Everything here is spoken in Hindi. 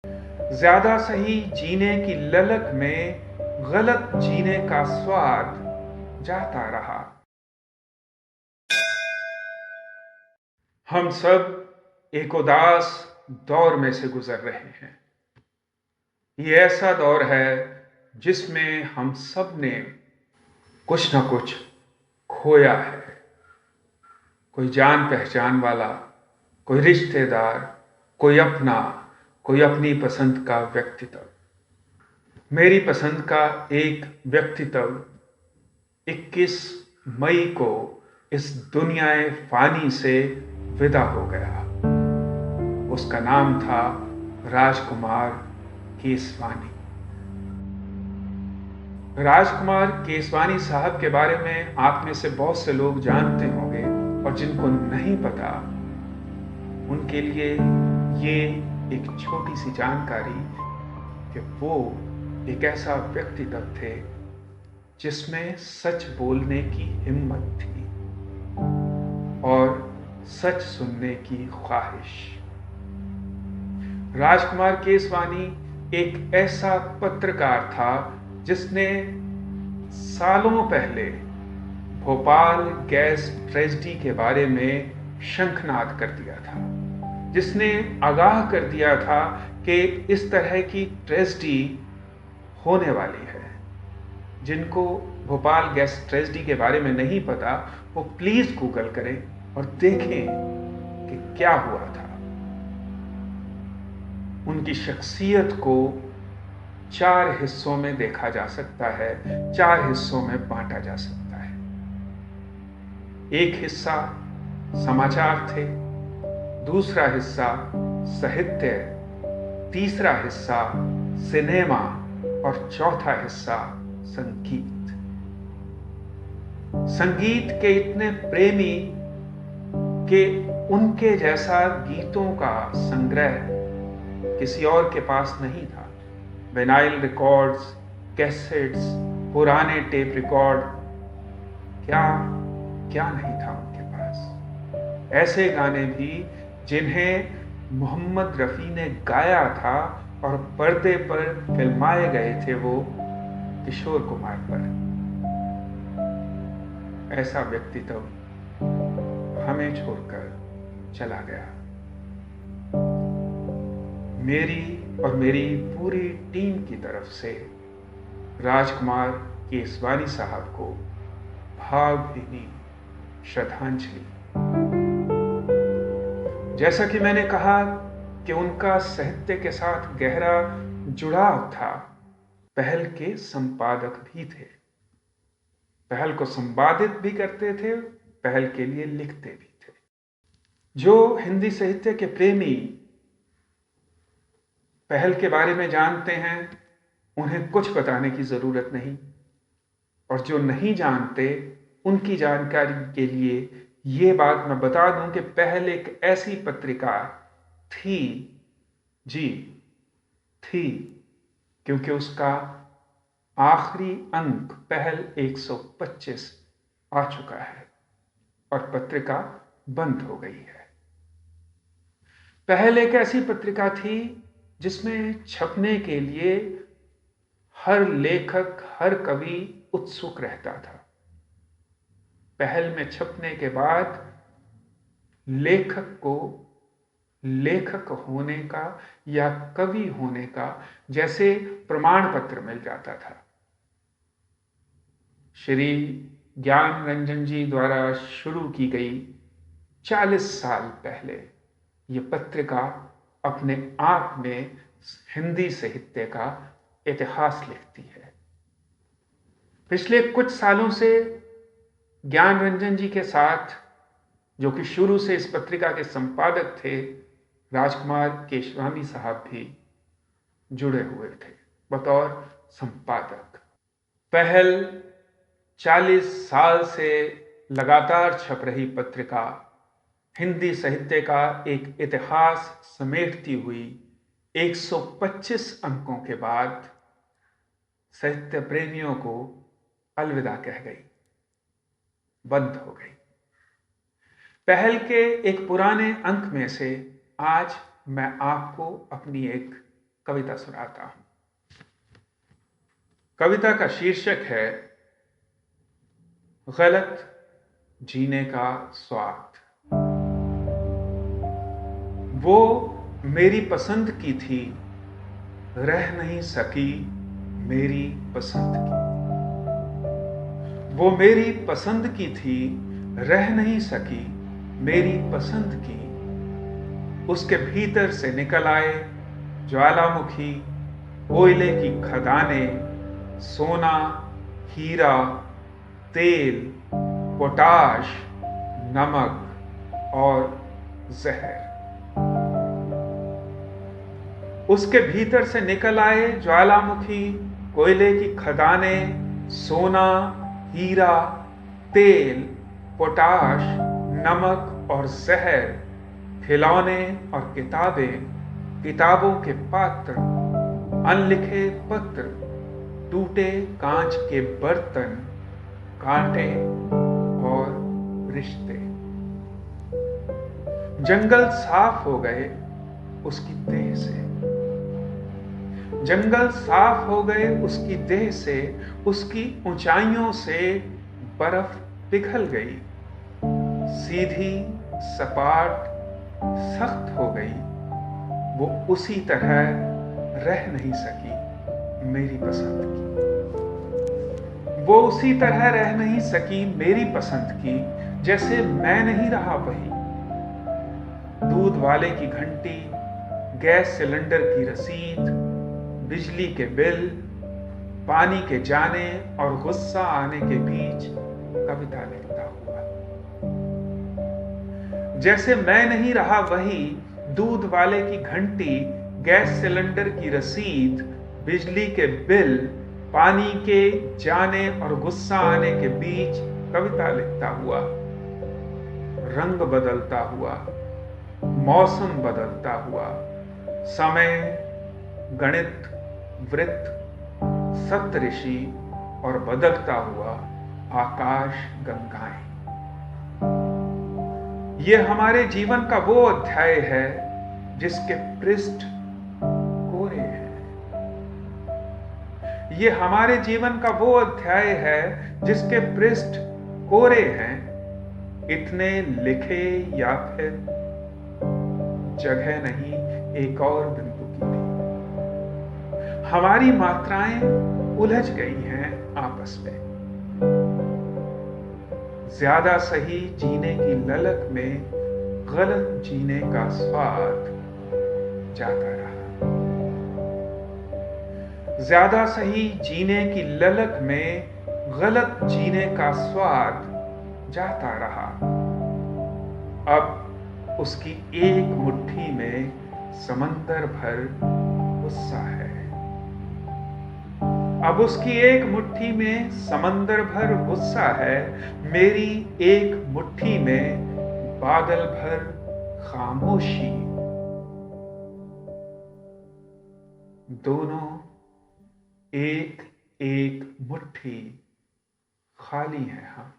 ज्यादा सही जीने की ललक में गलत जीने का स्वाद जाता रहा। हम सब एक उदास दौर में से गुजर रहे हैं। ये ऐसा दौर है जिसमें हम सब ने कुछ ना कुछ खोया है। कोई जान पहचान वाला, कोई रिश्तेदार, कोई अपना, कोई अपनी पसंद का व्यक्तित्व। मेरी पसंद का एक व्यक्तित्व 21 मई को इस दुनियाए फानी से विदा हो गया। उसका नाम था राजकुमार केसवानी। राजकुमार केसवानी साहब के बारे में आप में से बहुत से लोग जानते होंगे, और जिनको नहीं पता उनके लिए ये एक छोटी सी जानकारी कि वो एक ऐसा व्यक्तित्व थे जिसमें सच बोलने की हिम्मत थी और सच सुनने की ख्वाहिश। राजकुमार केसवानी एक ऐसा पत्रकार था जिसने सालों पहले भोपाल गैस ट्रेजेडी के बारे में शंखनाद कर दिया था, जिसने आगाह कर दिया था कि इस तरह की ट्रेजेडी होने वाली है। जिनको भोपाल गैस ट्रेजेडी के बारे में नहीं पता, वो प्लीज गूगल करें और देखें कि क्या हुआ था। उनकी शख्सियत को 4 हिस्सों में देखा जा सकता है, 4 हिस्सों में बांटा जा सकता है। एक हिस्सा समाचार थे, दूसरा हिस्सा साहित्य, तीसरा हिस्सा सिनेमा और चौथा हिस्सा संगीत। संगीत के इतने प्रेमी कि उनके जैसा गीतों का संग्रह किसी और के पास नहीं था। विनाइल रिकॉर्ड्स, कैसेट्स, पुराने टेप रिकॉर्ड, क्या क्या नहीं था उनके पास। ऐसे गाने भी जिन्हें मोहम्मद रफी ने गाया था और पर्दे पर फिल्माए गए थे वो किशोर कुमार पर। ऐसा व्यक्तित्व हमें छोड़कर चला गया। मेरी और मेरी पूरी टीम की तरफ से राजकुमार केसवानी साहब को भावभीनी श्रद्धांजलि। जैसा कि मैंने कहा कि उनका साहित्य के साथ गहरा जुड़ाव था, पहल के संपादक भी थे। पहल को संपादित भी करते थे, पहल के लिए लिखते भी थे। जो हिंदी साहित्य के प्रेमी पहल के बारे में जानते हैं, उन्हें कुछ बताने की जरूरत नहीं, और जो नहीं जानते उनकी जानकारी के लिए ये बात मैं बता दूं कि पहल एक ऐसी पत्रिका थी, जी थी, क्योंकि उसका आखिरी अंक पहल 125 आ चुका है और पत्रिका बंद हो गई है। पहल एक ऐसी पत्रिका थी जिसमें छपने के लिए हर लेखक, हर कवि उत्सुक रहता था। पहल में छपने के बाद लेखक को लेखक होने का या कवि होने का जैसे प्रमाण पत्र मिल जाता था। श्री ज्ञान रंजन जी द्वारा शुरू की गई 40 साल पहले ये पत्रिका अपने आप में हिंदी साहित्य का इतिहास लिखती है। पिछले कुछ सालों से ज्ञान रंजन जी के साथ, जो कि शुरू से इस पत्रिका के संपादक थे, राजकुमार केसवानी साहब भी जुड़े हुए थे बतौर संपादक। पहल 40 साल से लगातार छप रही पत्रिका हिंदी साहित्य का एक इतिहास समेटती हुई 125 अंकों के बाद साहित्य प्रेमियों को अलविदा कह गई, बंद हो गई। पहल के एक पुराने अंक में से आज मैं आपको अपनी एक कविता सुनाता हूं। कविता का शीर्षक है गलत जीने का स्वाद। वो मेरी पसंद की थी, रह नहीं सकी मेरी पसंद की। वो मेरी पसंद की थी, रह नहीं सकी मेरी पसंद की। उसके भीतर से निकल आए ज्वालामुखी, कोयले की खदानें, सोना, हीरा, तेल, पोटाश, नमक और जहर। उसके भीतर से निकल आए ज्वालामुखी, कोयले की खदानें, सोना, हीरा, तेल, पोटाश, नमक और जहर, खिलौने और किताबें, किताबों के पात्र, अनलिखे पत्र, टूटे कांच के बर्तन, कांटे और रिश्ते। जंगल साफ हो गए उसकी देह से, जंगल साफ हो गए उसकी देह से, उसकी ऊंचाइयों से बर्फ पिघल गई, सीधी, सपाट, सख्त हो गई। वो उसी तरह रह नहीं सकी मेरी पसंद की। वो उसी तरह रह नहीं सकी मेरी पसंद की, जैसे मैं नहीं रहा वही। दूध वाले की घंटी, गैस सिलेंडर की रसीद, बिजली के बिल, पानी के जाने और गुस्सा आने के बीच कविता लिखता हुआ। जैसे मैं नहीं रहा वही, दूध वाले की घंटी, गैस सिलेंडर की रसीद, बिजली के बिल, पानी के जाने और गुस्सा आने के बीच कविता लिखता हुआ। रंग बदलता हुआ, मौसम बदलता हुआ, समय, गणित, वृत्त, सप्तऋषि और बदलता हुआ आकाश गंगाएं। ये हमारे जीवन का वो अध्याय है जिसके पृष्ठ कोरे हैं। ये हमारे जीवन का वो अध्याय है जिसके पृष्ठ कोरे हैं। इतने लिखे या फिर जगह नहीं एक और बिंदु की भी। हमारी मात्राएं उलझ गई हैं आपस में। ज्यादा सही जीने की ललक में गलत जीने का स्वाद जाता रहा। ज्यादा सही जीने की ललक में गलत जीने का स्वाद जाता रहा। अब उसकी एक मुट्ठी में समंदर भर गुस्सा है। अब उसकी एक मुट्ठी में समंदर भर गुस्सा है, मेरी एक मुट्ठी में बादल भर खामोशी। दोनों एक एक मुट्ठी खाली है हम।